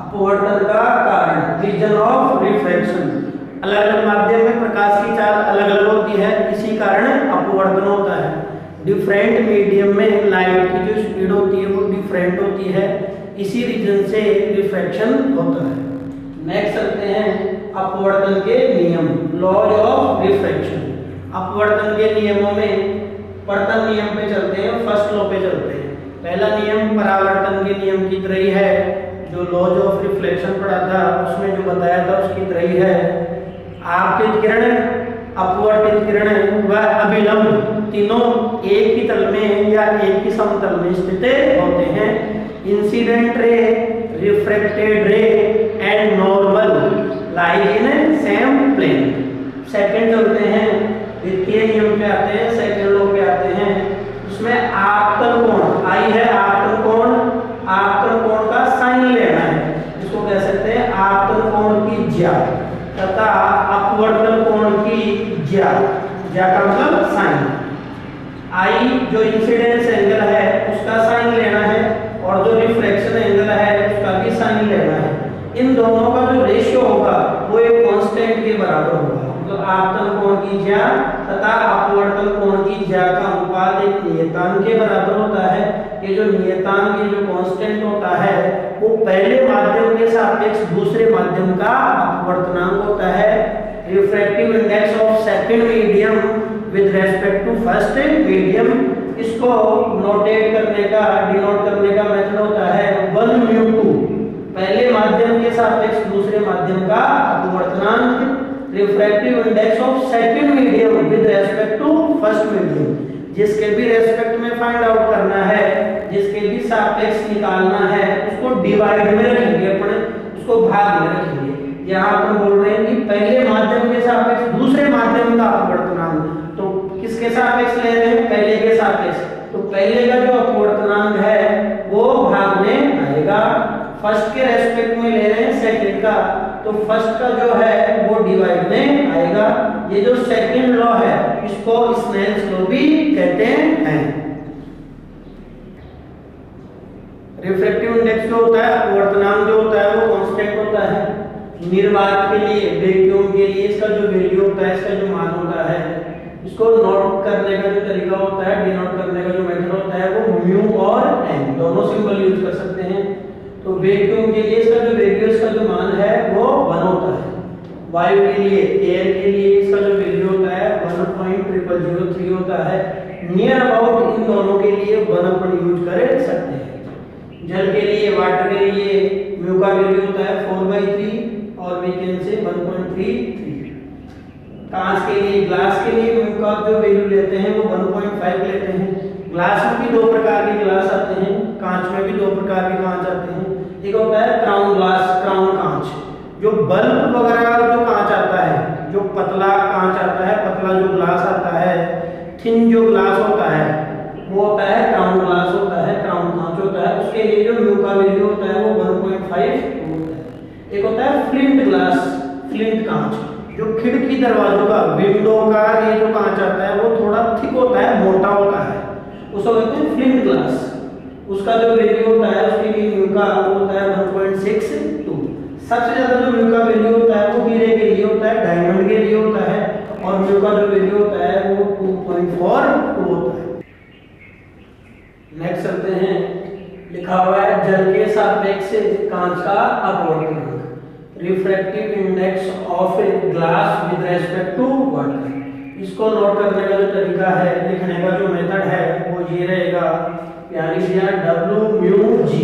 अपवर्तन का कारण, रीजन ऑफ रिफ्रैक्शन। अलग अलग माध्यम में प्रकाश की चाल अलग अलग होती है, इसी कारण अपवर्तन होता है। डिफरेंट मीडियम में लाइट की जो स्पीड होती है वो डिफरेंट होती है, इसी रीजन से रिफ्रैक्शन होता है। नेक्स्ट चलते हैं अपवर्तन के नियम, लॉज ऑफ रिफ्रैक्शन। अपवर्तन के नियमों में प्रथम नियम पे चलते हैं, फर्स्ट लॉ पे चलते हैं। पहला नियम परावर्तन के नियम की तरह ही है, जो लॉज ऑफ रिफ्लेक्शन पढ़ा था उसमें जो बताया था उसकी तरह ही है। आपतित किरण, अपवर्तित किरण व अभिलंब तीनों एक ही तल में या एक ही समतल में स्थित होते हैं। Incident ray, refracted ray and normal lie in same plane. Second चलते हैं, द्वितीय नियम पे आते हैं, सेकंड लॉ पे आते हैं। उसमें आपतन कोण, आई है आपतन कोण, आपतन कोण का साइन लेना है, इसको कह सकते हैं आपतन कोण की ज्या, तथा अपवर्तन कोण की ज्या, ज्या का मतलब साइन। आई जो इंसिडेंस एंगल है उसका साइन लेना है और जो रिफ्रैक्शन एंगल है उसका भी साइन लेना है। इन दोनों का जो रेशियो होगा वो एक कांस्टेंट के बराबर होगा। मतलब आपतन कोण की ज्या तथा अपवर्तन कोण की ज्या का अनुपात एक नियतांक के बराबर होता है। ये जो नियतांक, ये जो कांस्टेंट होता है वो पहले माध्यम के सापेक्ष दूसरे माध्यम का अपवर्तनांक होता है। Refractive index of second medium with respect to first medium, इसको नोटेट करने का, डिनोट करने का मेथड होता है 1μ2, पहले माध्यम के सापेक्ष दूसरे माध्यम का अपवर्तनांक। Refractive index of second medium with respect to first medium, जिसके भी रेस्पेक्ट में फाइंड आउट करना है, जिसके भी सापेक्ष निकालना है, उसको डिवाइड में रखेंगे अपने, उसको भाग में रखेंगे। यहाँ अपन बोल रहे हैं कि पहले माध्यम के सापेक्ष दूसरे माध्यम का अपवर्तनांक, तो किसके सापेक्ष ले रहे हैं? पहले के सापेक्ष। तो पहले का जो अपवर्तनांक है वो भाग में आएगा। फर्स्ट के रेस्पेक्ट में ले रहे हैं सेकंड का, तो फर्स्ट का जो है वो डिवाइड में आएगा। ये जो सेकंड लॉ है इसको स्नेल्स लॉ भी कहते हैं। रिफ्रैक्टिव इंडेक्स जो होता है, अपवर्तनांक जो होता है वो कांस्टेंट होता है। निर्वात के लिए, वैक्यूम के लिए इसका जो वैल्यू होता है, इसका जो मान होता है, इसको नोट करने का जो तरीका होता है, डिनोट करने का जो मेथड होता है वो म्यू और एन दोनों सिंबल यूज कर सकते हैं। तो वैक्यूम के लिए इसका जो वैल्यू, इसका जो मान है वो 1 होता है। वायु के लिए, एयर के लिए इसका जो वैल्यू होता है 1.0003 होता है। नियर अबाउट इन दोनों के लिए 1 अपन यूज कर सकते हैं। जल के लिए, वाटर के लिए म्यू का वैल्यू होता है 4/3 और वी कैन से 1.33। कांच के लिए, ग्लास के लिए म्यू का जो वैल्यू लेते हैं वो 1.5 लेते हैं। ग्लास में भी 2 प्रकार के ग्लास आते हैं, कांच में भी 2 प्रकार के कांच आते हैं। एक होता है क्राउन ग्लास, क्राउन कांच, जो बल्ब वगैरह जो कांच आता है, जो पतला कांच आता है, पतला जो ग्लास आता है, थिन जो ग्लास होता है वो होता है क्राउन ग्लास होता है, क्राउन कांच होता है। उसके लिए जो म्यू का वैल्यू होता है वो 1.5 होता है। एक होता है फ्लिंट ग्लास, फ्लिंट कांच, जो खिड़की दरवाजों का, विंडो का ये जो कांच आता है वो थोड़ा थिक होता है, मोटा होता है, उसको कहते हैं फ्लिंट ग्लास। उसका जो वैल्यू होता है उसके लिए म्यू का वो होता है 1.62। सबसे ज्यादा जो म्यू का वैल्यू होता है वो हीरे के लिए होता है, डायमंड के लिए होता है, और म्यू का जो वैल्यू होता है वो 2.42 होता है। नेक्स्ट चलते हैं, लिखा हुआ है जल के सापेक्ष कांच का अपवर्तनांक। Refractive index of a glass with respect to water. इसको नोट करने का जो तरीका है, लिखने का जो मेथड है वो ये रहेगा, यानी दिया W/μg।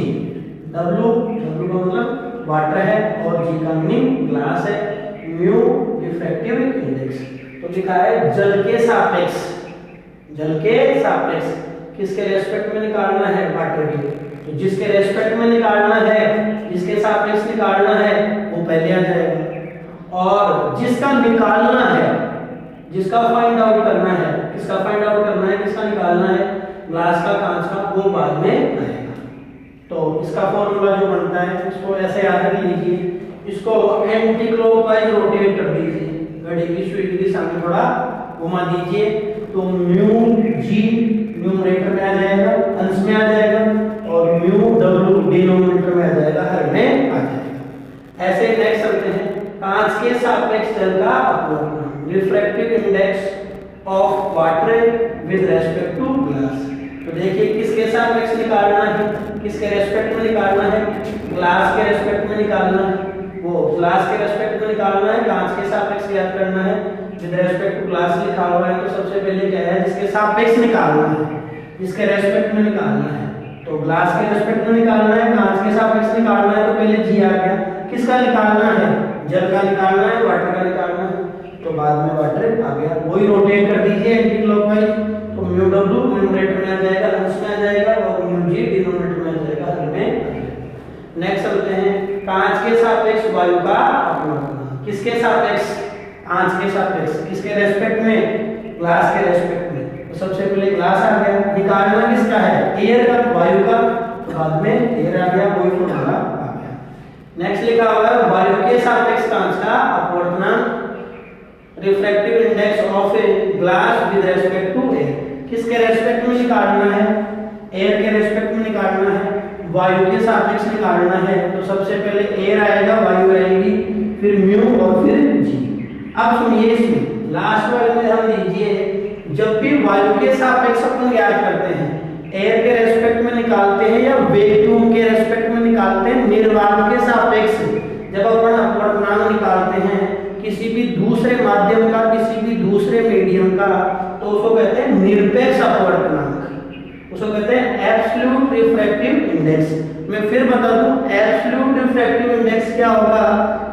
W का मतलब वाटर है और G का मीनिंग ग्लास है, म्यू रिफ्रैक्टिव इंडेक्स। तो लिखा है जल के सापेक्ष, जल के सापेक्ष किसके रेस्पेक्ट में निकालना है? वाटर के। तो जिसके रेस्पेक्ट में निकालना है, जिसके सापेक्ष निकालना है वो पहले आ जाएगा, और जिसका निकालना है, जिसका फाइंड आउट करना है, किसका फाइंड आउट करना है, किसका निकालना है, ग्लास का, कांच का, वो बाद में आएगा। तो इसका फॉर्मूला जो बनता है इसको ऐसे याद रख लीजिए, इसको एंटी क्लॉकवाइज रोटेट कर दीजिए, घड़ी की सुई की दिशा में थोड़ा घुमा दीजिए, तो म्यू जी न्यूमरेटर में आ जाएगा, अंश में आ जाएगा, और म्यू डब्ल्यू डिनोमिनेटर में आ जाएगा, हर में आ जाएगा। सापेक्ष जल का अपवर्तनांक, refractive index of water with respect to glass. तो देखिए किसके सापेक्ष निकालना है, किसके रेस्पेक्ट में निकालना है, ग्लास के रेस्पेक्ट में निकालना है, वो ग्लास के रेस्पेक्ट में निकालना है, कांच के सापेक्ष ज्ञात करना है। विद रेस्पेक्ट टू ग्लास लिखा हुआ है तो सबसे पहले क्या है, जिसके सापेक्ष निकालना है, जिसके रेस्पेक्ट में निकालना है। तो ग्लास के रेस्पेक्ट में निकालना है, कांच के सापेक्ष निकालना है, तो पहले जी आ गया। किसका निकालना है, जल का निकालना है, वाटर का निकालना है, तो बाद में वाटर आ गया। वही रोटेट कर दीजिए एंटी क्लॉकवाइज, तो म्यू डब्ल्यू न्यूमरेटर में आ जाएगा, अंश में आ जाएगा, और म्यू जी डिनोमिनेटर में आ जाएगा, हल में। नेक्स्ट चलते हैं, कांच के सापेक्ष वायु का अपवर्तनांक। किसके सापेक्ष, कांच के सापेक्ष, किसके रेस्पेक्ट में, ग्लास के रेस्पेक्ट में। तो सबसे पहले ग्लास आ गया, निकालना किसका है, एयर का, वायु का, बाद में एयर आ गया, वही फॉर्मूला आ गया। नेक्स्ट लिखा हुआ है वायु के सापेक्ष कांच का अपवर्तनांक, refractive index of a glass with respect to air. किसके रेस्पेक्ट में निकालना है, एयर के रेस्पेक्ट में निकालना है, वायु के सापेक्ष निकालना है। तो सबसे पहले एयर आएगा, वायु आएगी, फिर म्यू और फिर जी। अब सुनिए इसमें लास्ट वाले में हम लीजिए, जब भी वायु के सापेक्ष अपन ज्ञात करते हैं, एयर के रेस्पेक्ट में निकालते हैं या वैक्यूम के रेस्पेक्ट में निकालते हैं, निर्वात के सापेक्ष जब अपन अपवर्तनांक निकालते हैं किसी भी दूसरे माध्यम का, किसी भी दूसरे मीडियम का, तो उसको कहते हैं निरपेक्ष अपवर्तनांक, उसको कहते हैं एब्सोल्यूट रिफ्रैक्टिव इंडेक्स। मैं फिर बता दूं, एब्सोल्यूट रिफ्रैक्टिव इंडेक्स क्या होगा,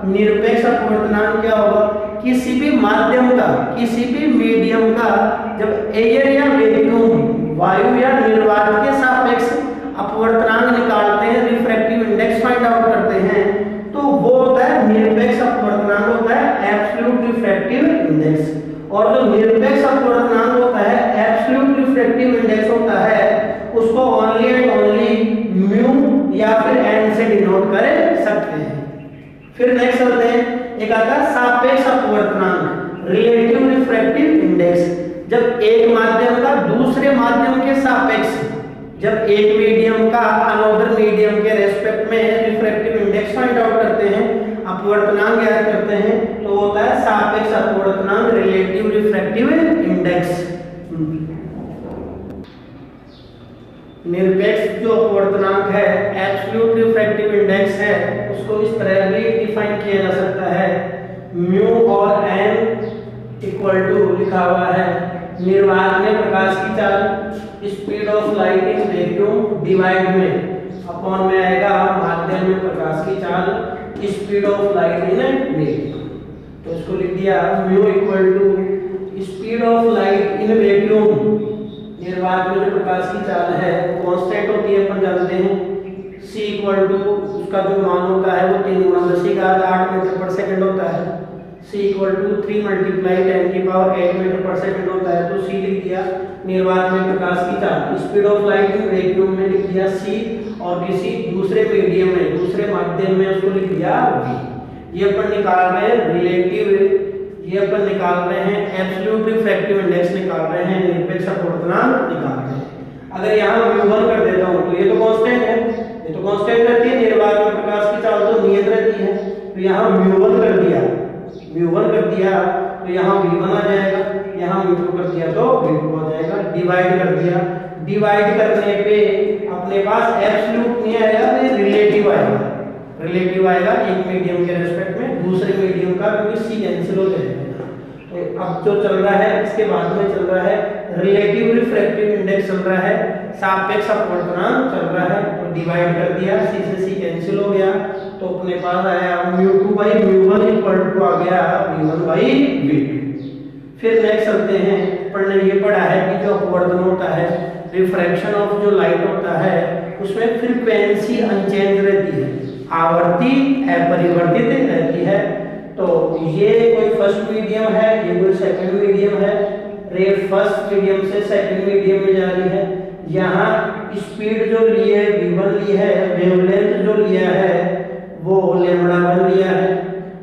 निरपेक्ष अपवर्तनांक क्या होगा, किसी भी माध्यम का, किसी भी मीडियम का जब एयर या वैक्यूम, वायु या निर्वात के सापेक्ष अपवर्तनांक निकालते हैं, रिफ्रैक्टिव इंडेक्स फाइंड आउट करते हैं, तो वो होता है निरपेक्ष अपवर्तनांक, होता है एब्सोल्यूट रिफ्रैक्टिव इंडेक्स। और जो निरपेक्ष अपवर्तनांक होता है, एब्सोल्यूट रिफ्रैक्टिव इंडेक्स होता है, उसको ओनली एंड ओनली म्यू या फिर एन से डिनोट कर सकते हैं। फिर नेक्स्ट चलते हैं, एक आता है सापेक्ष अपवर्तनांक, रिलेटिव रिफ्रैक्टिव इंडेक्स। जब एक माध्यम का दूसरे माध्यम के सापेक्ष, जब एक मीडियम का अनदर मीडियम के रेस्पेक्ट में रिफ्रैक्टिव इंडेक्स फाइंड आउट करते हैं, अपवर्तनांक ज्ञात करते हैं, तो होता है सापेक्ष अपवर्तनांक, रिलेटिव रिफ्रैक्टिव इंडेक्स। निरपेक्ष जो अपवर्तनांक है, एब्सोल्यूट रिफ्रैक्टिव इंडेक्स है, उसको इस तरह भी डिफाइन किया जा सकता है, म्यू और एन इक्वल टू लिखा हुआ है, निर्वात में प्रकाश की चाल, speed of light in vacuum divide में अपॉन में आएगा माध्यम में प्रकाश की चाल, speed of light in vacuum. तो इसको लिख दिया mu equal to speed of light in vacuum, निर्वात में जो प्रकाश की चाल है वो कांस्टेंट होती है, अपन जानते हैं, c इक्वल टू उसका जो मान होता है वो 3 × 10⁸ मीटर पर सेकंड होता है, c इक्वल टू 3 × 10⁸ मीटर पर सेकंड होता है। तो c लिख दिया, निर्वात में प्रकाश की चाल, speed of light in vacuum में लिख दिया c, और किसी दूसरे मीडियम में, दूसरे माध्यम में उसको लिख दिया v। ये अपन निकाल रहे हैं रिलेटिव, ये अपन निकाल रहे हैं एब्सोल्यूट रिफ्रैक्टिव इंडेक्स, निकाल रहे हैं निरपेक्ष अपवर्तनांक निकाल रहे हैं। अगर यहाँ म्यू1 कर देता हूँ तो ये तो कांस्टेंट है, ये तो कांस्टेंट रहती है, निर्वात में प्रकाश की चाल तो नियत रहती है, तो यहाँ म्यू1 कर दिया, म्यू1 कर दिया तो यहाँ v1 आ जाएगा, यहाँ म्यू2 कर दिया तो v2 आ जाएगा, डिवाइड कर दिया, डिवाइड करने पे अपने पास एब्सोल्यूट नहीं आएगा, तो रिलेटिव आएगा, रिलेटिव आएगा एक मीडियम के रेस्पेक्ट में दूसरे मीडियम का, क्योंकि c कैंसिल हो जाएगा। तो अब जो चल रहा है इसके बाद में चल रहा है रिलेटिव रिफ्रैक्टिव इंडेक्स चल रहा है, सापेक्ष अपवर्तनांक चल रहा है, तो डिवाइड कर दिया, c से c कैंसिल हो गया, तो अपने पास आया μ2/μ1 इक्वल टू आ गया v1/v2। फिर नेक्स्ट चलते हैं, पढ़ने ये पढ़ा है कि जो अपवर्तन होता है, रिफ्रैक्शन ऑफ जो लाइट होता है, उसमें फ्रीक्वेंसी अनचेंज रहती है, आवर्ती अपरिवर्तित रहती है। तो ये कोई फर्स्ट मीडियम है, ये कोई सेकंड मीडियम है, रे फर्स्ट मीडियम से सेकंड मीडियम में जा रही है। यहाँ स्पीड जो ली है v1 ली है, वेवलेंथ जो लिया है वो λ1 लिया है,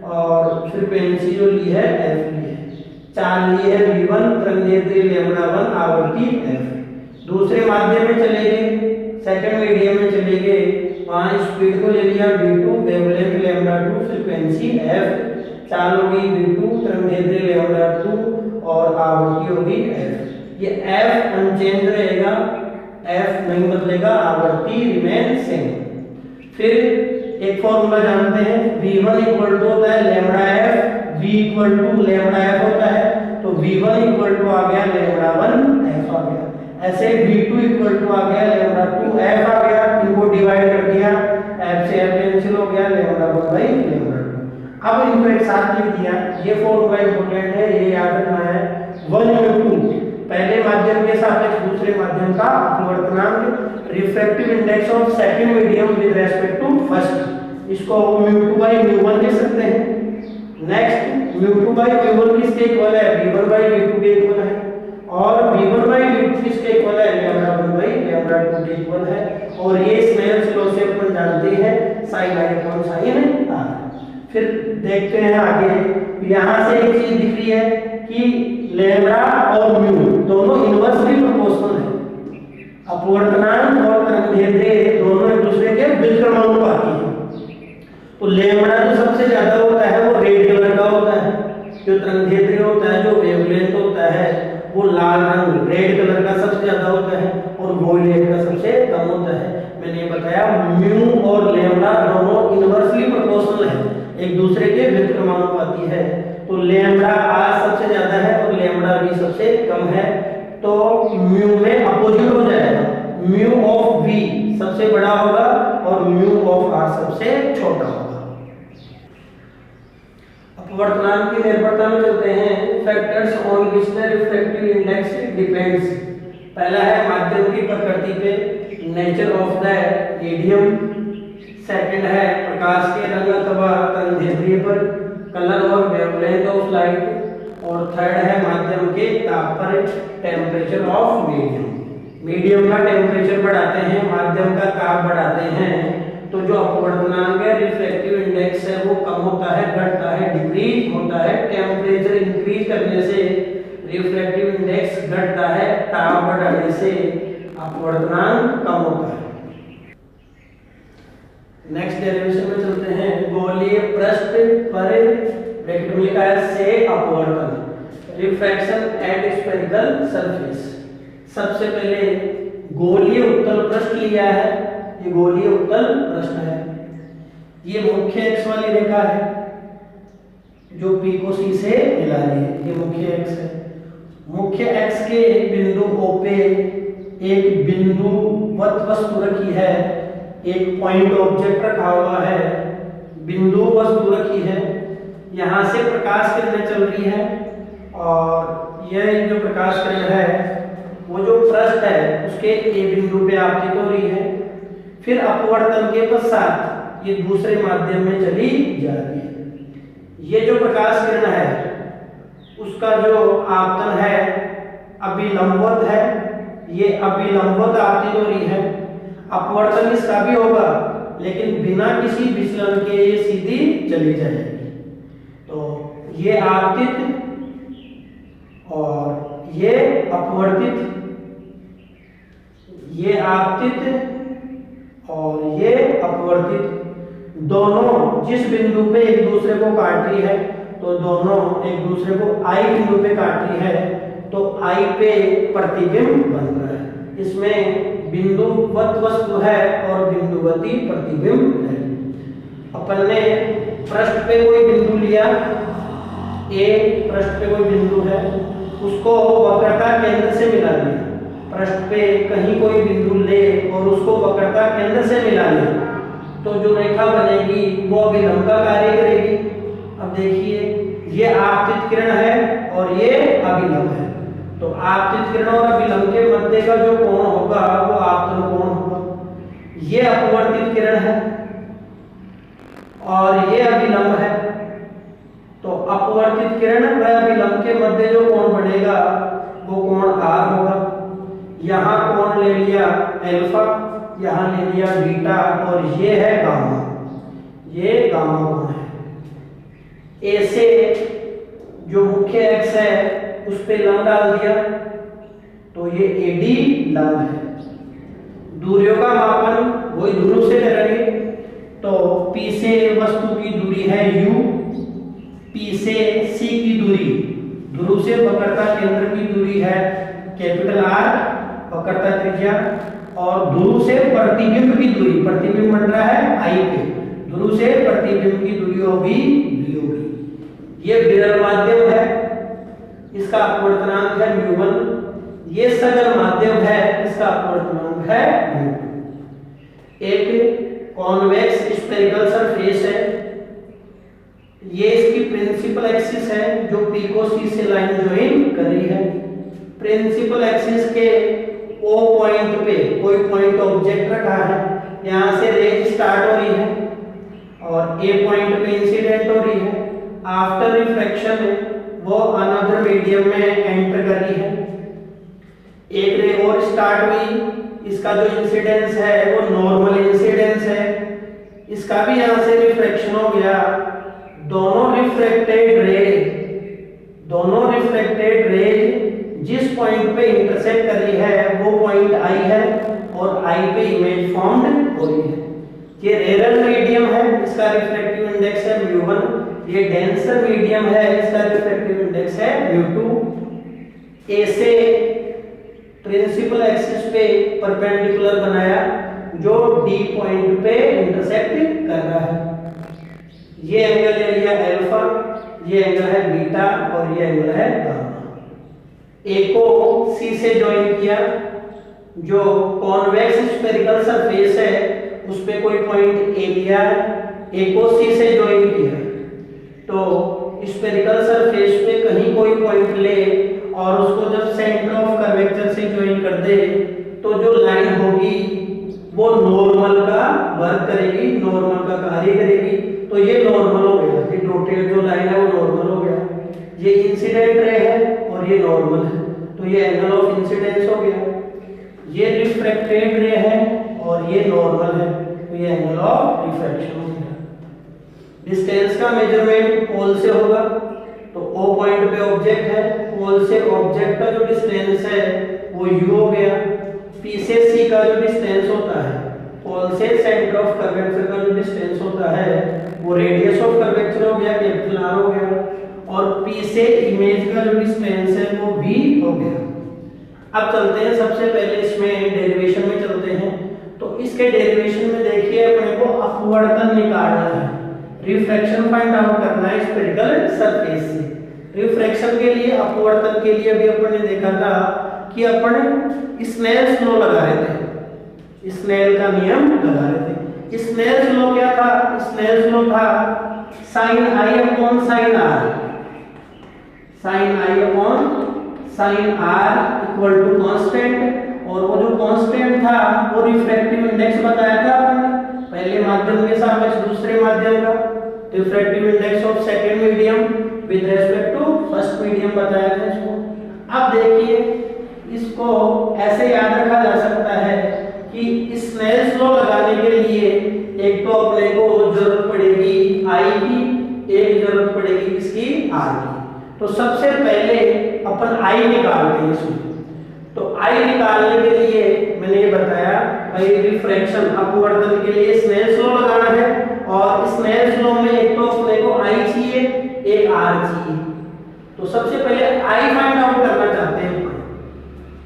और फ्रीक्वेंसी जो ली है f ली है, चाल ली है v1, तरंगदैर्घ्य λ1, आवर्ती f। दूसरे माध्यम में चले गए, सेकंड मीडियम में चले गए, वहां स्पीड को ले लिया v2, वेवलेंथ λ2, फ्रीक्वेंसी f। चाल होगी v2, तरंगेंद्रीय लैम्ब्डा 2 और आवृत्ति होगी f। ये f अनचेंज रहेगा, f नहीं बदलेगा, आवृत्ति रिमेन सेम। फिर एक फॉर्मूला जानते हैं, v1 इक्वल टू होता है lambda f, v equal to lambda f होता है, तो v1 इक्वल टू आ गया लैम्ब्डा 1 f आ गया। ऐसे v2 इक्वल टू आ गया लैम्ब्डा 2 f आ गया, इनको डिवाइड कर दिया, f से f कैंसिल हो गया, लैम्ब्डा 1 बाई लैम्ब्डा 2। अब इनको एक साथ लिख दिया, ये फॉर्मूला इंपॉर्टेंट है, ये याद रखना है। 1/2 पहले माध्यम के सापेक्ष दूसरे माध्यम का अपवर्तनांक, refractive index of second medium with respect to first, इसको μ2 बाई μ1 लिख सकते हैं। नेक्स्ट μ2 बाई μ1 किसके इक्वल है, v1 बाई v2 के इक्वल है, और v1 बाई v2 किसके इक्वल है, लैम्ब्डा 1 बाई लैम्ब्डा 2 के इक्वल है। और ये स्नेल्स लॉ से अपन जानते हैं sin i upon sin r। फिर देखते हैं आगे, यहाँ से एक चीज दिख रही है कि लैम्ब्डा और म्यू दोनों इनवर्सली प्रोपोर्शनल है, अपवर्तनांक और तरंगेंद्रीय दोनों एक दूसरे के व्युत्क्रमानुपाती हैं। तो लैम्ब्डा जो सबसे ज्यादा होता है वो रेड कलर का होता है, जो तरंगेंद्रीय होता है, जो वेवलेंथ होता है वो लाल रंग रेड कलर का सबसे ज्यादा होता है, और वॉयलेट का सबसे कम होता है। मैंने बताया म्यू और लैम्ब्डा दोनों इनवर्सली प्रोपोर्शनल है, एक दूसरे के व्युत्क्रमानुपाती है। तो लैम्ब्डा आर सबसे ज्यादा है और लैम्ब्डा बी सबसे कम है, तो म्यू में अपोजिट हो जाएगा, म्यू ऑफ वी सबसे बड़ा होगा और म्यू ऑफ आर सबसे छोटा होगा। अपवर्तनांक की निर्भरता में चलते हैं, factors on which the refractive index depends. पहला है माध्यम की प्रकृति पे, nature of the medium. Second है प्रकाश के रंग अथवा तरंगेंद्रीय पर, कलर और वेवलेंथ ऑफ लाइट। और थर्ड है माध्यम के तापमान, टेम्परेचर ऑफ मीडियम। मीडियम का टेम्परेचर बढ़ाते हैं, माध्यम का ताप बढ़ाते हैं, तो जो अपवर्तनांक है रिफ्रैक्टिव इंडेक्स है वो कम होता है, घटता है, डिक्रीज होता है। टेम्परेचर इंक्रीज करने से रिफ्रैक्टिव इंडेक्स घटता है, ताप बढ़ाने से अपवर्तनांक कम होता है। नेक्स्ट डेरिवेशन में चलते हैं, गोलीय पृष्ठ पर ब्रैकेट में लिखा है से अपवर्तन, रिफ्रैक्शन एट स्फेरिकल सरफेस। सबसे पहले गोलीय उत्तल पृष्ठ लिया है, ये गोलीय उत्तल पृष्ठ है, ये मुख्य एक्स वाली रेखा है जो P को C से मिला रही है, ये मुख्य एक्स है। मुख्य एक्स के बिंदु O पे एक बिंदुवत वस्तु रखी है, एक पॉइंट ऑब्जेक्ट रखा हुआ है, बिंदु वस्तु रखी है, यहाँ से प्रकाश किरणें चल रही है, और यह जो प्रकाश किरण है वो जो पृष्ठ है उसके ए बिंदु पे आपतित हो रही है। फिर अपवर्तन के पश्चात ये दूसरे माध्यम में चली जा रही है। ये जो प्रकाश किरण है उसका जो आपतन है अभिलंबवत है, ये अभिलंबवत आपतित हो रही है। अपवर्तन इसका भी होगा लेकिन बिना किसी विचलन के ये सीधी चली जाएगी। तो ये आपतित और ये अपवर्तित, ये आपतित और ये अपवर्तित, दोनों जिस बिंदु पे एक दूसरे को काट रही है तो दोनों एक दूसरे को I बिंदु पे काट रही है, तो I पे प्रतिबिंब बन रहा है। इसमें बिंदुवत वस्तु है और बिंदुवती प्रतिबिंब है। अपन ने पृष्ठ पे कोई बिंदु लिया, A पृष्ठ पे कोई बिंदु है, उसको वक्रता केंद्र से मिला लिया। पृष्ठ पे कहीं कोई बिंदु ले और उसको वक्रता केंद्र से मिला ले, तो जो रेखा बनेगी वो अभिलंब का कार्य करेगी। अब देखिए ये आपतित किरण है और ये अभिलंब है, तो आपतित किरण और अभिलंब के मध्य का जो कोण होगा वो आपतन कोण होगा। ये अपवर्तित किरण है और ये अभिलंब है, तो अपवर्तित किरण व अभिलंब के मध्य जो कोण बनेगा वो कोण R होगा। यहाँ कोण ले लिया अल्फा, यहाँ ले लिया बीटा, और ये है गामा, ये गामा कोण है। ए से जो मुख्य एक्स है उस पे लंब डाल दिया तो ये AD लंब है। दूरियों का मापन वही धनुष से करेंगे, तो P से वस्तु की दूरी है U, P से C की दूरी, ध्रुव से वक्रता केंद्र की दूरी है कैपिटल R, वक्रता त्रिज्या, और ध्रुव से प्रतिबिंब की दूरी, प्रतिबिंब बन रहा है I पे, ध्रुव से प्रतिबिंब की दूरी होगी V होगी। ये विरल माध्यम है, इसका अपवर्तनांक है μ1। ये सघन माध्यम है, इसका अपवर्तनांक है μ2। एक कॉन्वेक्स स्फेरिकल सरफेस है, ये इसकी प्रिंसिपल एक्सिस है जो P को C से लाइन ज्वाइन कर रही है। प्रिंसिपल एक्सिस के O पॉइंट पे कोई पॉइंट ऑब्जेक्ट रखा है, यहाँ से रेज स्टार्ट हो रही है और A पॉइंट पे इंसिडेंट हो रही है। आफ्टर रिफ्रैक्शन वो अनदर मीडियम में एंटर कर रही है। एक रे और स्टार्ट हुई, इसका जो इंसिडेंस है वो नॉर्मल इंसिडेंस है, इसका भी यहाँ से रिफ्रैक्शन हो गया। दोनों रिफ्रैक्टेड रे जिस पॉइंट पे इंटरसेक्ट कर रही है वो पॉइंट I है और I पे इमेज फॉर्म्ड हो रही है। ये रेरर मीडियम है, इसका रिफ्रैक्टिव इंडेक्स है μ1। ये डेंसर मीडियम है, इसका रिफ्रैक्टिव इंडेक्स है μ2। ए से प्रिंसिपल एक्सिस पे परपेंडिकुलर बनाया जो D पॉइंट पे इंटरसेक्ट कर रहा है। ये एंगल ले लिया अल्फा, ये एंगल है बीटा और ये एंगल है गामा। ए को C से ज्वाइन किया, जो कॉन्वेक्स स्फेरिकल सरफेस है उस पे कोई पॉइंट A लिया, A को C से ज्वाइन किया, तो स्फेरिकल सरफेस पे कहीं कोई पॉइंट ले और उसको जब सेंटर ऑफ कर्वेचर से ज्वाइन कर दे तो जो लाइन होगी वो नॉर्मल का वर्क करेगी, नॉर्मल का कार्य करेगी। तो ये नॉर्मल हो गया, ये डॉटेड जो लाइन है वो नॉर्मल हो गया। ये इंसिडेंट रे है और ये नॉर्मल है, तो ये एंगल ऑफ इंसिडेंस हो गया। ये रिफ्रैक्टेड रे है और ये नॉर्मल है, तो ये एंगल ऑफ रिफ्रैक्शन हो गया। डिस्टेंस का मेजरमेंट पोल से होगा, तो O पॉइंट पे ऑब्जेक्ट है, पोल से ऑब्जेक्ट का जो डिस्टेंस है वो U हो गया। P से C का जो डिस्टेंस होता है, पोल से सेंटर ऑफ कर्वेचर का जो डिस्टेंस होता है वो रेडियस ऑफ कर्वेचर हो गया, कैपिटल R हो गया, और P से इमेज का जो डिस्टेंस है वो V हो गया। अब चलते हैं, सबसे पहले इसमें डेरिवेशन में चलते हैं। तो इसके डेरिवेशन में देखिए अपने को अपवर्तन निकालना है, रिफ्रैक्शन फाइंड आउट करना है स्फेरिकल सरफेस से। रिफ्रैक्शन के लिए, अपवर्तन के लिए भी अपन ने देखा था कि अपन स्नेल्स लॉ लगा रहे थे, स्नेल का नियम लगा रहे थे। स्नेल्स लॉ क्या था? स्नेल्स लॉ था sin I upon sin R, sin I upon sin R equal to constant, और वो जो कांस्टेंट था वो रिफ्रैक्टिव इंडेक्स बताया था आपने पहले माध्यम के सापेक्ष दूसरे माध्यम का, refractive index of second medium with respect to first medium बताया था इसको। अब देखिए इसको ऐसे याद रखा जा सकता है कि स्नेल्स लॉ लगाने के लिए एक तो अपने को जरूरत पड़ेगी I की, एक जरूरत पड़ेगी इसकी R की। तो सबसे पहले अपन I निकालते हैं इसमें। तो I निकालने के लिए मैंने ये बताया भाई रिफ्रैक्शन अपवर्तन के लिए स्नेल्स लॉ लगाना है, और स्नेल्स लॉ में एक तो अपने को I चाहिए, एक R चाहिए। तो सबसे पहले I फाइंड आउट करना चाहते हैं।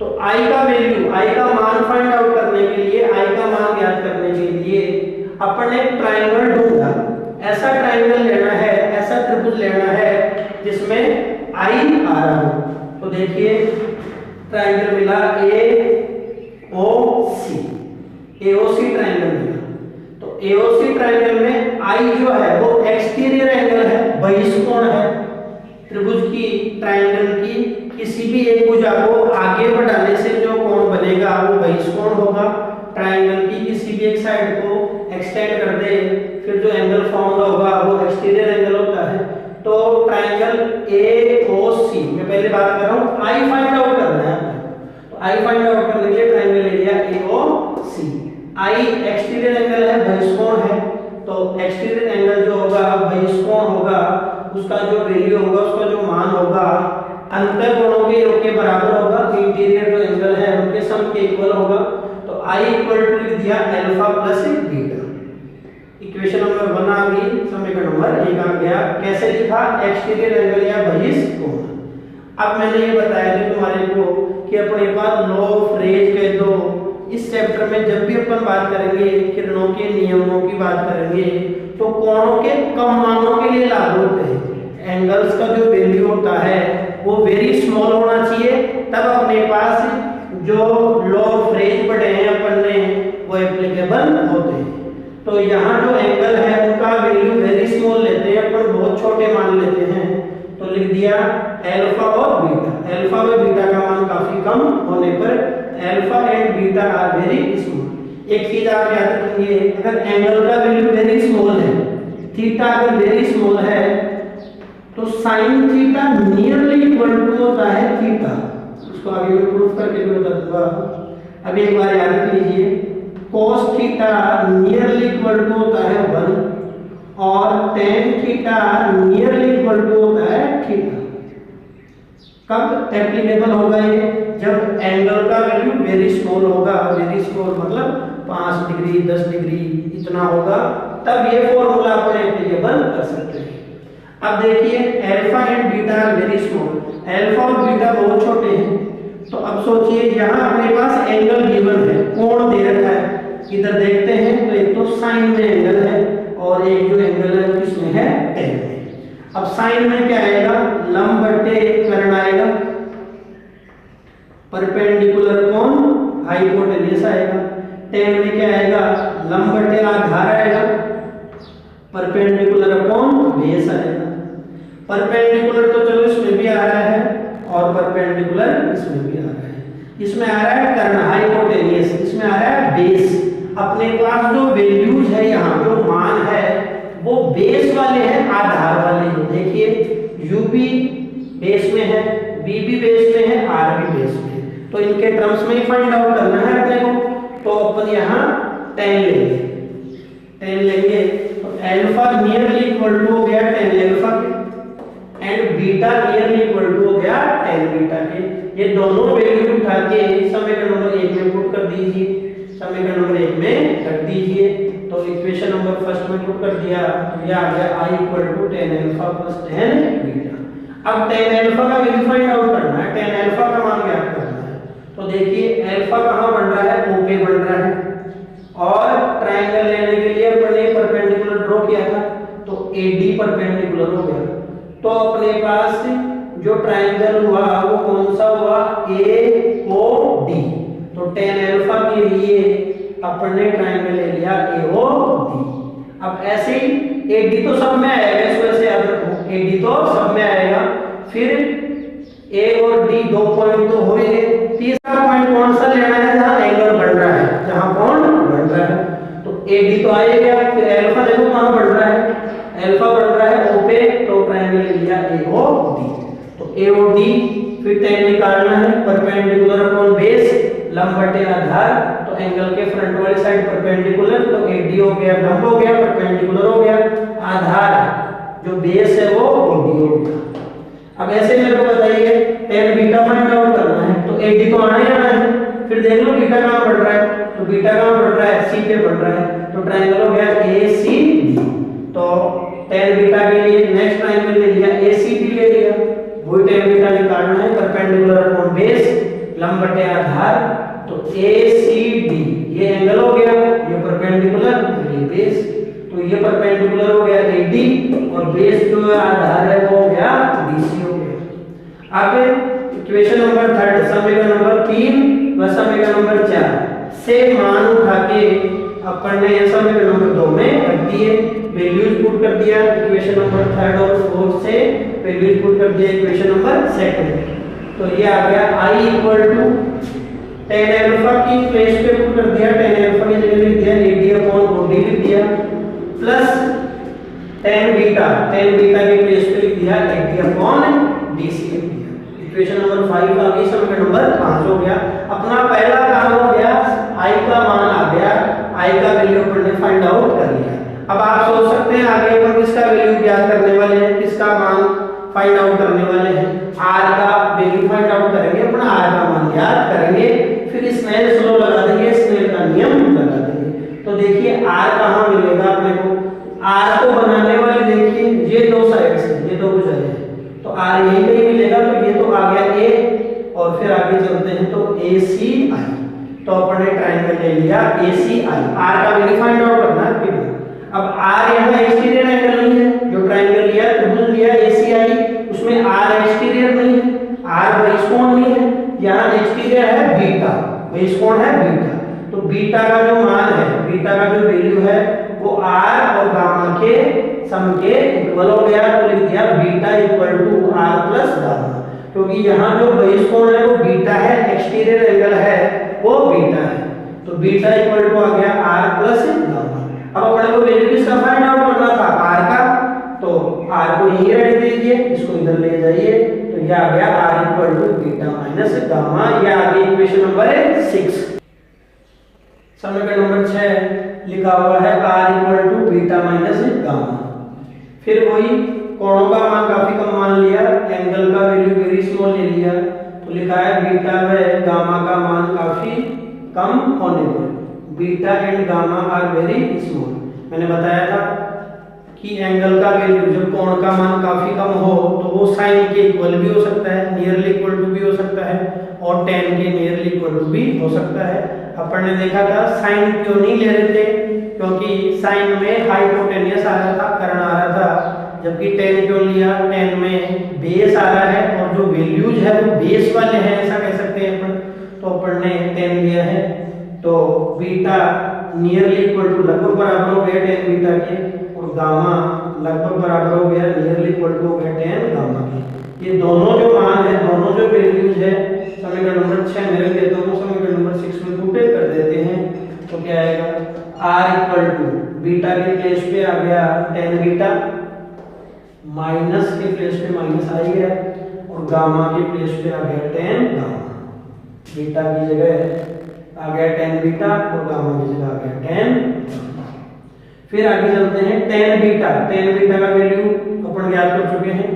तो I का वैल्यू, I का मान फाइंड आउट करने के लिए, I का मान ज्ञात करने के लिए अपन एक ट्रायंगल ढूंढा। ऐसा ट्रायंगल लेना है, ऐसा त्रिभुज लेना है जिसमें I आ रहा हो। तो देखिए ट्रायंगल मिला AOC, AOC ट्रायंगल मिला। तो AOC ट्रायंगल में I जो है वो एक्सटीरियर एंगल है, बहिष्कोण है त्रिभुज की, ट्रायंगल की किसी भी एक भुजा को आगे बढ़ाने से जो कोण बनेगा वो बहिष्कोण होगा। ट्रायंगल की किसी भी एक साइड को एक्सटेंड कर दे फिर जो एंगल फॉर्म होगा वो एक्सटीरियर एंगल होता है। तो ट्रायंगल AOC मैं पहले बात कर रहा हूँ, I फाइंड आउट करना है। तो I फाइंड आउट करने के लिए ट्रायंगल ले लिया AOC। I एक्सटीरियर एंगल है, बहिष्कोण है, तो एक्सटीरियर एंगल जो होगा बहिष्कोण होगा, उसका जो वैल्यू होगा, उसका जो मान होगा अंतर कोणों के योग के बराबर होगा। इंटीरियर जो एंगल है उनके सम के इक्वल होगा। तो I इक्वल टू लिख दिया alpha plus beta. Equation number 1 आ गई, समीकरण नंबर 1 आ गया। कैसे लिखा? एक्सटीरियर एंगल या बहिष कोण। अब मैंने ये बताया था तुम्हारे को कि अपने पास लॉ ऑफ रेज कह दो। इस चैप्टर में जब भी अपन बात करेंगे किरणों के नियमों की बात करेंगे तो कोणों के कम मानों के लिए लागू होते हैं। एंगल्स का जो वैल्यू होता है वो वेरी स्मॉल होना चाहिए, तब अपने पास जो लॉ ऑफ रेज पढ़े हैं अपन ने वो एप्लीकेबल होते हैं। तो यहाँ जो एंगल है उनका वैल्यू वेरी स्मॉल लेते हैं अपन, बहुत छोटे मान लेते हैं। तो लिख दिया अल्फा और बीटा। अल्फा व बीटा का मान काफी कम होने पर alpha and beta are very small. एक चीज आप याद रखेंगे, अगर एंगल का वैल्यू वेरी स्मॉल है, थीटा अगर वेरी स्मॉल है तो sine theta nearly equal to होता है थीटा। उसको आगे मैं प्रूफ करके भी बता दूंगा। अब एक बार याद रख लीजिए, cos theta nearly equal to होता है 1 और tan theta nearly equal to होता है थीटा। कब एप्लीकेबल होगा ये? जब एंगल का वैल्यू वेरी स्मॉल होगा। वेरी स्मॉल मतलब 5 डिग्री 10 डिग्री इतना होगा, तब ये फॉर्मूला अपन एप्लीकेबल कर सकते हैं। अब देखिए alpha and beta are very small. Alpha और बीटा बहुत छोटे हैं, तो अब सोचिए यहाँ अपने पास एंगल गिवन है, कोण दे रखा है। इधर देखते हैं तो एक तो साइन में एंगल है और एक जो एंगल है किसमें है? tan में। अब साइन में क्या आएगा? लंब बटे कर्ण आएगा, परपेंडिकुलर कोण हाइपोटेन्यूस आएगा। tan में क्या आएगा? लंब बटे आधार आएगा, परपेंडिकुलर कोण बेस आएगा। परपेंडिकुलर तो चलो इसमें भी आ रहा है और परपेंडिकुलर इसमें भी आ रहा है। इसमें आ रहा है कर्ण हाइपोटेन्यूस, इसमें आ रहा है बेस। अपने पास जो वैल्यूज है यहाँ जो मान है वो बेस वाले हैं, आधार वाले। देखिए u भी बेस में है, v भी बेस में है, r भी बेस में है, तो इनके टर्म्स में ही फाइंड आउट करना है अपने को। तो अपन यहाँ tan लेंगे, tan लेंगे तो अल्फा नियरली इक्वल टू हो गया tan अल्फा के and beta nearly equal to हो गया tan बीटा के। ये दोनों वैल्यू उठा के समीकरण नंबर 1 में पुट कर दीजिए। समीकरण नंबर 1 में रख दीजिए। तो इक्वेशन नंबर फर्स्ट में पुट कर दिया, ये आ गया i equal to tan alpha plus tan beta. अब tan अल्फा का वैल्यू फाइंड आउट करना है, tan अल्फा का मान ज्ञात करना है। तो देखिए अल्फा कहां बन रहा है? O पे बन रहा है और ट्रायंगल लेने के लिए अपने परपेंडिकुलर ड्रॉ किया था तो AD परपेंडिकुलर हो गया। तो अपने पास जो ट्रायंगल हुआ वो कौन सा हुआ? AOD। तो tan अल्फा के लिए अपने ट्रायंगल ले लिया AOD। अब ऐसे ही AD तो सब में आएगा, इस वजह से याद रखो AD तो सब में आएगा। फिर A और D दो पॉइंट तो हो गए, तीसरा पॉइंट कौन सा लेना है? जहां एंगल बन रहा है, जहां कोण बन रहा है। तो AD तो आएगा, फिर अल्फा देखो कहां बन रहा है? अल्फा बन रहा है O पे, तो ट्रायंगल ले लिया AOD। तो AOD फिर tan निकालना है, परपेंडिकुलर अपॉन बेस, लंब बटे आधार। तो एंगल के फ्रंट वाली साइड परपेंडिकुलर, तो AD हो गया, लंब हो गया, परपेंडिकुलर हो गया, आधार जो बेस है वो OD हो गया। अब ऐसे मेरे को बताइए tan बीटा फाइंड आउट करना है तो AD तो आना ही आना है। फिर देख लो बीटा कहां बढ़ रहा है? तो बीटा कहां बढ़ रहा है? C पे बढ़ रहा है, तो ट्रायंगल हो गया ACD। तो tan बीटा के लिए नेक्स्ट ट्रायंगल ले लिया ACD ले लिया, वही tan बीटा निकालना है, परपेंडिकुलर अपॉन बेस, लंब बटे आधार। तो ACD ये एंगल हो गया, ये परपेंडिकुलर, ये बेस। तो ये परपेंडिकुलर हो गया AD और बेस जो आधार है वो हो गया BC हो गया। अब इक्वेशन नंबर 3 समीकरण नंबर 3 व समीकरण नंबर 4 से मान उठा के अपन ने समीकरण नंबर 2 में रख दिए, वैल्यूज पुट कर दिया इक्वेशन नंबर 3 और 4 से, वैल्यूज पुट कर दिया इक्वेशन नंबर 2। तो ये आ गया i equal to tan alpha की प्लेस पे पुट कर दिया, tan अल्फा की जगह लिख दिया AD अपॉन OD लिख दिया, प्लस tan बीटा के प्लेस पे लिख दिया AD अपॉन BC लिख दिया। इक्वेशन नंबर 5 आ गई, समीकरण नंबर 5 हो गया। अपना पहला काम हो गया, i का मान आ गया, i का वैल्यू अपन ने फाइंड आउट कर लिया। अब आप सोच सकते हैं आगे अपन किसका वैल्यू ज्ञात करने वाले हैं, किसका मान फाइंड आउट करने वाले हैं? r का वैल्यू फाइंड आउट करेंगे, अपना r का मान ज्ञात करेंगे, फिर स्नेल्स लॉ लगा देंगे, स्नेल का नियम लगा देंगे। तो देखिए r कहां मिलेगा अपने को? तो अपन ने ट्रायंगल ले लिया ACI। आर का वैल्यू फाइंड आउट करना है। अब आर यहाँ एक्सटीरियर एंगल नहीं है, जो ट्रायंगल लिया त्रिभुज लिया ACI उसमें आर एक्सटीरियर नहीं है, आर बेस कोण नहीं है, यहाँ एक्सटीरियर है बीटा, बेस कोण है बीटा। तो बीटा का जो मान है, बीटा का जो वैल्यू है वो आर और गामा के सम के इक्वल हो गया, तो लिख दिया beta equal to R plus gamma, क्योंकि यहाँ जो बेस कोण है वो बीटा है, एक्सटीरियर एंगल है वो बीटा है, तो बीटा इक्वल टू आ गया आर प्लस गामा। अब अपने को वैल्यू किसका फाइंड आउट करना था, आर का, तो आर को यही रख दीजिए, इसको इधर ले जाइए, तो ये आ गया R equal to beta minus gamma. ये आ गई इक्वेशन नंबर 6। समीकरण नंबर 6 लिखा हुआ है R equal to beta minus gamma. फिर वही कोणों का मान काफी कम मान लिया, एंगल का वैल्यू वेरी स्मॉल ले लिया, तो लिखा है बीटा व गामा का मान काफी कम होने पर beta and gamma are very small. मैंने बताया था कि एंगल का वैल्यू जब कोण का मान काफी कम हो तो वो साइन के इक्वल भी हो सकता है, नियरली इक्वल टू भी हो सकता है, और tan के नियरली इक्वल टू भी हो सकता है। अपन ने देखा था साइन क्यों नहीं ले रहे थे, क्योंकि साइन में हाइपोटेनियस आ रहा था, कर्ण आ रहा था, जबकि tan क्यों लिया, tan में बेस आ रहा है और जो वैल्यूज है वो बेस वाले हैं, ऐसा कह सकते हैं अपन, तो अपन ने tan लिया है, तो बीटा नियरली इक्वल टू लगभग बराबर हो गया tan बीटा के, और गामा लगभग बराबर हो गया नियरली इक्वल टू हो गया tan गामा के। ये दोनों जो मान है, दोनों जो वैल्यूज है, समीकरण नंबर 6 में रख देता हूं, समीकरण नंबर 6 में पुट कर देते हैं, तो क्या आएगा r इक्वल टू बीटा के प्लेस पे आ गया tan बीटा, माइनस के प्लेस पे माइनस आ गया, और गामा के प्लेस पे आ गया tan गामा। बीटा की जगह आ गया tan बीटा और गामा की जगह आ गया tan। फिर आगे चलते हैं tan बीटा का वैल्यू अपन ज्ञात कर चुके हैं,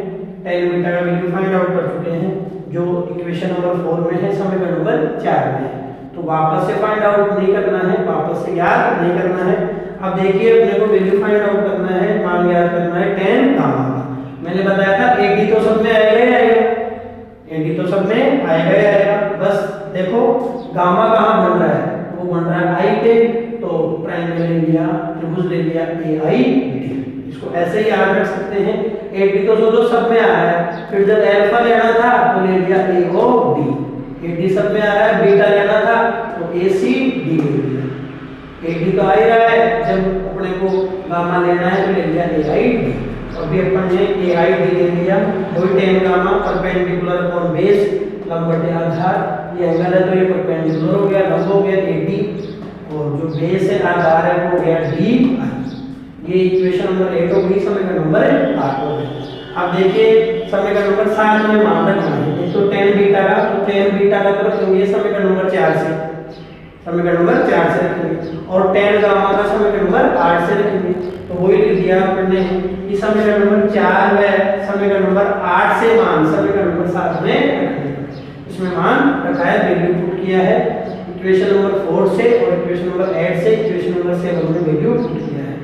tan बीटा का वैल्यू फाइंड आउट कर चुके हैं, जो इक्वेशन नंबर 4 में है, समीकरण नंबर 4 में है, तो वापस से फाइंड आउट नहीं करना है, वापस से याद नहीं करना है। अब देखिए अपने को वैल्यू फाइंड आउट करना है, मान याद करना है tan गामा का। मैंने बताया था AD तो सब में आएगा ही आएगा, AD तो सब में आएगा ही आएगा, बस देखो गामा कहाँ बन रहा है, वो बन रहा है I पे, तो ट्रायंगल ले लिया, त्रिभुज ले लिया AID, इसको ऐसे ही याद रख सकते हैं। AD तो सब में आ रहा है, फिर जब अल्फा लेना था तो ले लिया AOD, AD सब में आ रहा है, बीटा लेना था तो ACD ले लिया, AD तो आ ही रहा है, जब अपने को गामा लेना है तो ले लिया AID, और भी अपन ने AID ले लिया, वही tan gamma perpendicular upon base लंब बटे आधार, ये एंगल है तो ये परपेंडिकुलर हो गया, लंब हो गया AD, और जो बेस है आधार है वो हो गया DI। ये इक्वेशन नंबर 8 हो गई, समीकरण नंबर 8 हो गया। अब देखिए समीकरण नंबर 7 में मान रखना है, तो tan बीटा का, तो tan बीटा का तो रखेंगे समीकरण नंबर 4 से, समीकरण नंबर 4 से रखेंगे, और tan गामा का समीकरण नंबर 8 से रखेंगे, तो वही लिख दिया हमने कि समीकरण नंबर 4 में समीकरण नंबर 8 से मान समीकरण नंबर 7 में रखेंगे, इसमें मान रखा है, वैल्यू पुट किया है इक्वेशन नंबर 4 से, और इक्वेशन नंबर 8 से इक्वेशन नंबर 7 में वैल्यू पुट किया है।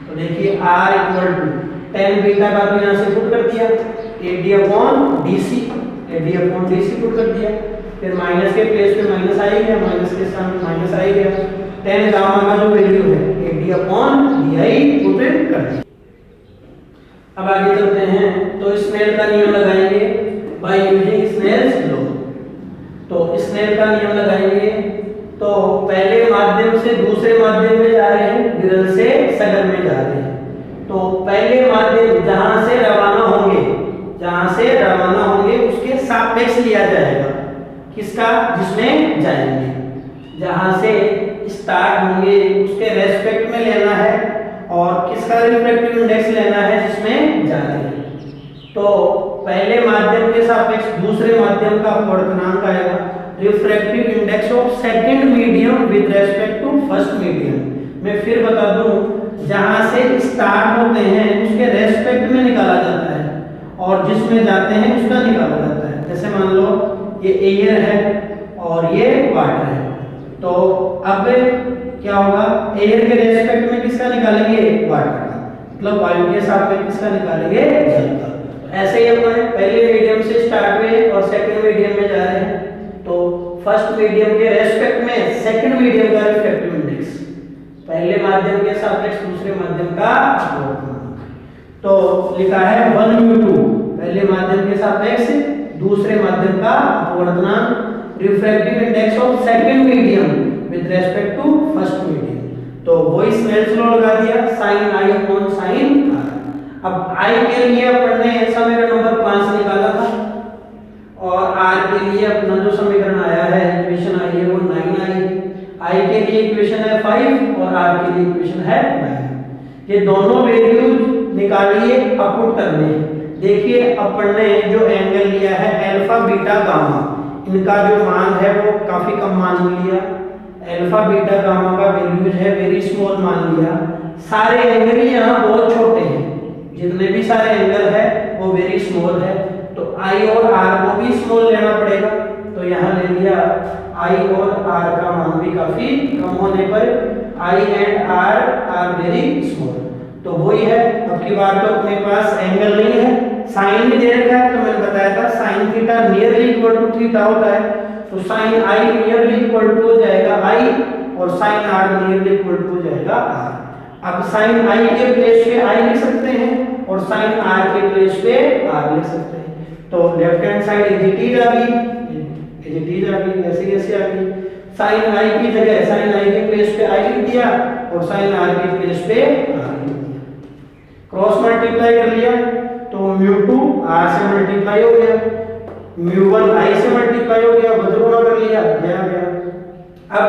तो देखिए r equal to tan beta का तो यहां से पुट कर दिया, AD upon DC, AD upon DC put कर दिया, फिर माइनस के प्लेस पे माइनस आ ही गया, माइनस के सामने माइनस आ ही गया, tan गामा का जो वैल्यू है AD अपॉन DI पुट कर दिया। अब आगे चलते हैं, तो स्नेल का नियम लगाएंगे बाय यूजिंग स्नेल्स लॉ। तो स्नेल का नियम लगाएंगे, तो पहले माध्यम से दूसरे माध्यम में जा रहे हैं, विरल से सघन में जा रहे हैं, तो पहले माध्यम जहां से रवाना होंगे उसके सापेक्ष लिया जाएगा, किसका, जिसमें जाएंगे, जहां से स्टार्ट होंगे उसके रेस्पेक्ट में लेना है, और किसका रिफ्रैक्टिव इंडेक्स लेना है, जिसमें जा रहे हैं। तो पहले माध्यम के सापेक्ष दूसरे माध्यम का अपवर्तनांक आएगा, refractive index of second medium with respect to first medium. मैं फिर बता दूं, जहां से स्टार्ट होते हैं उसके रेस्पेक्ट में निकाला जाता है, और जिसमें जाते हैं उसका निकाला जाता है। जैसे मान लो ये एयर है और ये वाटर है, तो अब क्या होगा, एयर के रेस्पेक्ट में किसका निकालेंगे, वाटर का, मतलब वायु के साथ में किसका निकालेंगे, जल का। ऐसे ही अपन पहले मीडियम से स्टार्ट हुए और सेकंड मीडियम में जा रहे हैं, तो फर्स्ट मीडियम के रेस्पेक्ट में सेकंड मीडियम का रिफ्रैक्टिव इंडेक्स, पहले माध्यम के सापेक्ष दूसरे माध्यम का अपवर्तनांक। तो लिखा है 1μ2, पहले माध्यम के सापेक्ष दूसरे माध्यम का अपवर्तनांक, refractive index of second medium with respect to first medium. तो वही स्नेल्स लॉ लगा दिया, sin i upon sin r। अब i के लिए अपन ने समीकरण नंबर 5 निकाला था, और r के लिए अपना जो समीकरण आया है, इक्वेशन आई है वो 9i है। i के लिए इक्वेशन है 5 और r के लिए इक्वेशन है 9। ये दोनों वैल्यूज निकालिए, अपुट करने हैं। देखिए अपन ने जो एंगल लिया है अल्फा बीटा गामा, इनका जो मान है वो काफी कम मान लिया। अल्फा बीटा गामा का वैल्यूज है वेरी स्मॉल मान लिया। सारे एंगल ही यहाँ बहुत छोटे हैं, जितने भी सारे एंगल है वो वेरी स्मॉल है, तो i और r को भी स्मॉल लेना पड़ेगा। तो यहाँ ले लिया i और r का मान भी काफी कम होने पर i and r are very small. तो वही है, अब की बार तो अपने पास एंगल नहीं है, साइन भी दे रखा है। तो मैंने बताया था sine theta nearly equal to theta होता है, तो sine i nearly equal to हो जाएगा i और sine r nearly equal to हो जाएगा r। अब साइन i के प्लेस पे i लिख सकते हैं और साइन r के प्लेस पे r लिख सकते हैं। तो left hand side as it is आ गई, ऐसे कैसे आ गई। साइन i की जगह साइन i के प्लेस पे i लिख दिया और साइन r के प्लेस पे r लिख दिया। क्रॉस मल्टीप्लाई कर लिया तो μ2 r से मल्टीप्लाई हो गया, μ1 i से मल्टीप्लाई हो गया, बदलुणा कर लिया, गया। अब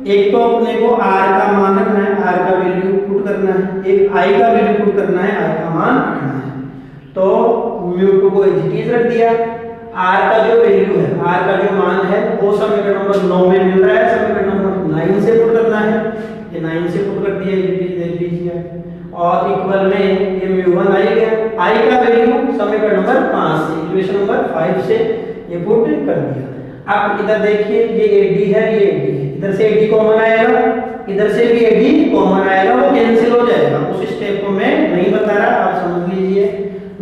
एक तो अपने को r का मान रखना है, r का वैल्यू पुट करना है, एक i का वैल्यू पुट करना है, r का मान रखना है। तो μ2 को एज इट इज रख दिया, r का जो वैल्यू है, r का जो मान है वो समीकरण नंबर 9 में मिल रहा है, समीकरण नंबर 9 से पुट करना है। ये 9 से पुट कर दिया, एज इट इज देख लीजिए, और इक्वल में ये μ1 आ गया, i का वैल्यू समीकरण नंबर 5 से, इक्वेशन नंबर 5 से ये पुट कर दिया। अब इधर देखिए ये AD है, ये AD है, इधर से AD कॉमन आएगा, इधर से भी AD कॉमन आएगा, वो कैंसिल हो जाएगा। उस स्टेप को मैं नहीं बता रहा, आप समझ लीजिए।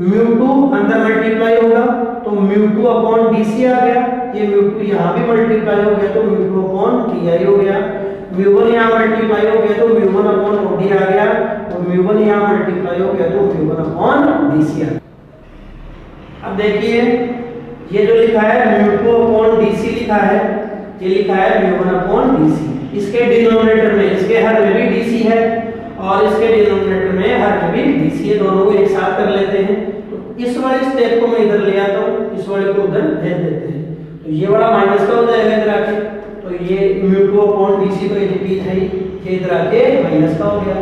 μ2 अंदर मल्टीप्लाई होगा तो μ2 अपॉन DC आ गया, ये μ2 यहाँ भी मल्टीप्लाई हो गया तो μ2 अपॉन DI हो गया, μ1 यहाँ मल्टीप्लाई हो गया तो μ1 अपॉन OD आ गया, और μ1 यहाँ मल्टीप्लाई हो गया तो μ1 अपॉन DC आ गया। अब देखिए ये जो लिखा है μ2 अपॉन DC लिखा है, ये लिखा है μ1 अपॉन DC। इसके डिनोमिनेटर में, इसके हर में भी DC है और इसके डिनोमिनेटर में हर में भी DC है, दोनों को एक साथ कर लेते हैं। तो इस वाले स्टेप को मैं इधर ले आता हूँ, इस वाले को उधर भेज देते हैं, तो ये वाला माइनस का हो जाएगा इधर आके, तो ये μ2 अपॉन DC को एज इट इज है, ये इधर आके माइनस का हो गया,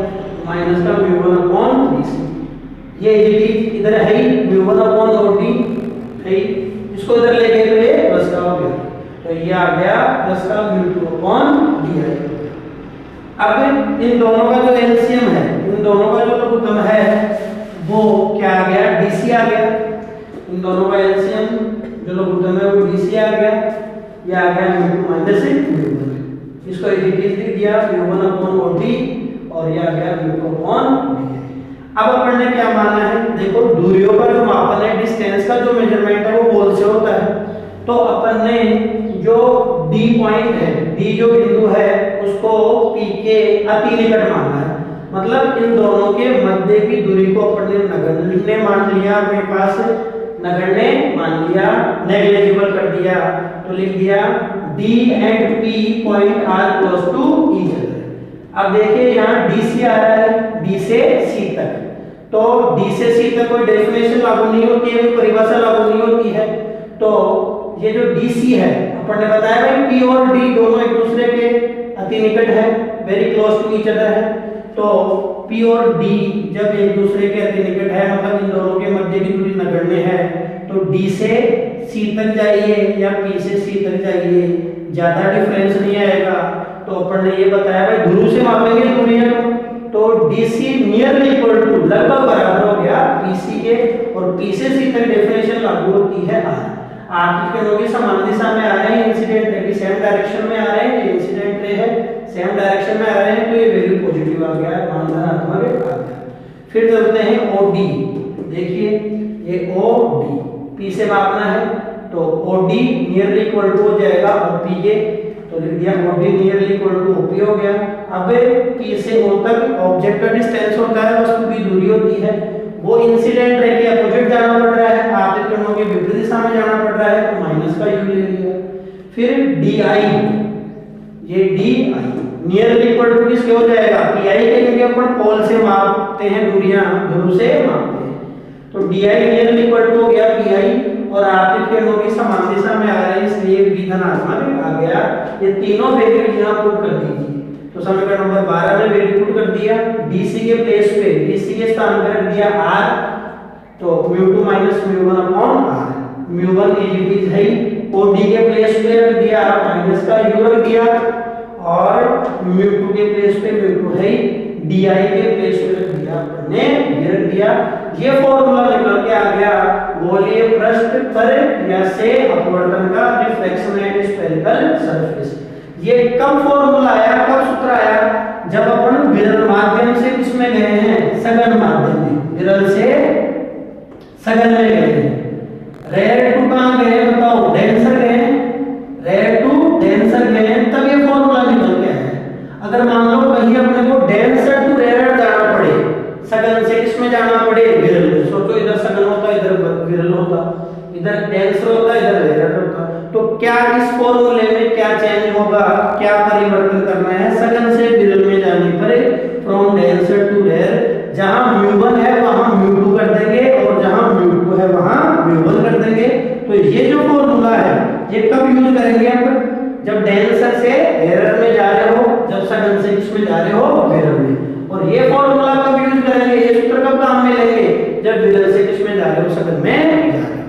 माइनस का μ1 अपॉन DC। ये एज इट इज इधर है μ1 अपॉन OD है, इसको इधर ले गए तो ये प्लस का हो गया, तो ये आ गया प्लस का μ2 अपॉन DI। अब इन दोनों का जो एलसीएम है, इन दोनों का जो लघुत्तम है वो क्या आ गया, DC आ गया। इन दोनों का एलसीएम जो लघुत्तम है वो DC आ गया, ये आ गया μ2 माइनस μ1, इसको एज इट इज लिख दिया μ1 अपॉन OD, और ये आ गया μ2 अपॉन DI। अब अपन ने क्या माना है, देखो दूरियों का जो मापन है, डिस्टेंस का जो मेजरमेंट है वो बॉल से होता है। तो अपन ने जो D पॉइंट है, D जो बिंदु है उसको P के अति निकट माना है, मतलब इन दोनों के मध्य की दूरी को अपन ने नगण्य मान लिया, अपने पास नगण्य मान लिया, नेग्लिजिबल कर दिया, तो लिख दिया D and P point are close to each other. अब देखिए यहाँ DC आ रहा है, D से C तक, तो D से C तक कोई डेफिनेशन लागू नहीं होती है, कोई परिभाषा लागू नहीं होती है। तो ये जो DC है, अपन ने बताया भाई P और D दोनों एक दूसरे के अति निकट है, very close to each other है। तो P और D जब एक दूसरे के अति निकट है, मतलब इन दोनों के मध्य की दूरी नगण्य है, तो D से C तक जाइए या P से C तक जाइए, ज्यादा डिफरेंस नहीं आएगा। तो अपन ने ये बताया भाई ध्रुव से मापेंगे दूरियां, तो DC नियरली इक्वल टू लगभग बराबर हो गया PC के, और P से C तक डेफिनेशन लागू होती है R। R की किरणों की समान दिशा में आ रहे हैं, इंसिडेंट रे की सेम डायरेक्शन में आ रहे हैं, ये इंसिडेंट रे है सेम डायरेक्शन में आ रहे हैं, तो ये वैल्यू पॉजिटिव आ गया, मान धनात्मक आ गया। फिर चलते हैं OD, देखिए ये OD P से मापना है, तो OD नियरली इक्वल टू हो जाएगा OP के, तो तो लिख दिया OD nearly equal to OP हो गया। अब P से O तक ऑब्जेक्ट का डिस्टेंस होता है, वस्तु की दूरी होती है, वो इंसिडेंट रे के अपोजिट जाना पड़ रहा है, आपतित किरणों के विपरीत दिशा में जाना पड़ रहा है, तो माइनस का U ले लिया। फिर DI, ये DI नियरली इक्वल टू किसके हो जाएगा, PI के, क्योंकि अपन पोल से मापते हैं दूरियां, ध्रुव से मापते हैं, तो DI नियरली इक्वल टू हो गया PI, और आपतित किरणों की समान दिशा में आ रहे हैं, इसलिए V धनात्मक आ गया। ये तीनों वैल्यू यहां पुट कर दीजिए। तो समीकरण नंबर 12 में वैल्यू पुट कर दिया, DC के प्लेस पे, DC के स्थान पर रख दिया R, तो μ2 माइनस μ1 अपॉन R, μ1 इज है, OD के प्लेस पे रख दिया माइनस का U रख दिया, और μ2 के प्लेस पे μ2 है, DI के प्लेस पे रख दिया हमने ये रख दिया। ये फॉर्मूला निकल के आ गया गोलीय पृष्ठ पर या से अपवर्तन का रिफ्लेक्शन एट स्फेरिकल सरफेस। ये कब फॉर्मूला आया, कब सूत्र आया, जब अपन विरल माध्यम से किसमें गए हैं, सघन माध्यम में, विरल से सघन में गए हैं। रेयर टू कहां गए बताओ, डेंसर गए, रेयर टू डेंसर गए, तब ये फॉर्मूला निकल के आया। अगर मान लो कहीं अपने को डेंसर टू रेयर जाना पड़े, सघन से किसमें जाना पड़े, विरल में, सोचो इधर सघन होता, इधर विरल होता, इधर डेंसर होता, इधर रेयर होता, तो क्या इस फॉर्मूले में क्या चेंज होगा, क्या परिवर्तन करना है, सघन से विरल में जाने पर फ्रॉम डेंसर टू रेयर, जहां μ1 है वहां μ2 कर देंगे, और जहां μ2 है वहां μ1 कर देंगे। तो ये जो फॉर्मूला है ये कब यूज करेंगे आप, जब डेंसर से रेयर में जा रहे हो, जब सघन से किसमें जा रहे हो, विरल में। और ये फॉर्मूला कब यूज करेंगे, ये सूत्र कब काम में लेंगे, जब विरल से किसमें जा रहे हो, सघन में जा रहे हो।